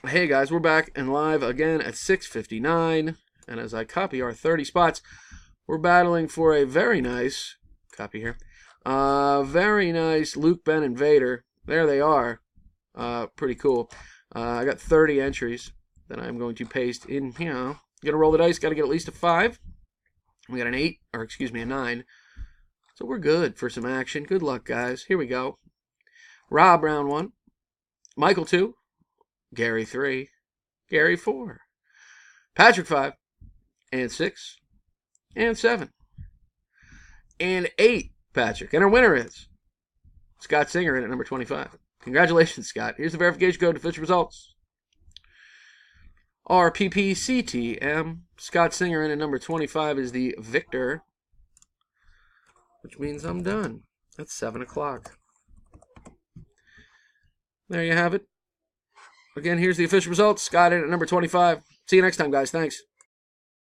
Hey guys, we're back and live again at 6:59, and as I copy our 30 spots, we're battling for a very nice, copy here, very nice Luke, Ben, and Vader. There they are. Pretty cool. I got 30 entries that I'm going to paste in here. Gonna roll the dice, gotta get at least a 5. We got an 8, or excuse me, a 9. So we're good for some action. Good luck, guys. Here we go. Rob, round 1. Michael, 2. Gary, 3. Gary, 4. Patrick, 5. And 6. And 7. And 8, Patrick. And our winner is Scott Singer in at number 25. Congratulations, Scott. Here's the verification code to official results. RPPCTM. Scott Singer in at number 25 is the victor, which means I'm done. That's 7 o'clock. There you have it. Again, here's the official results. Scott in at number 25. See you next time, guys. Thanks.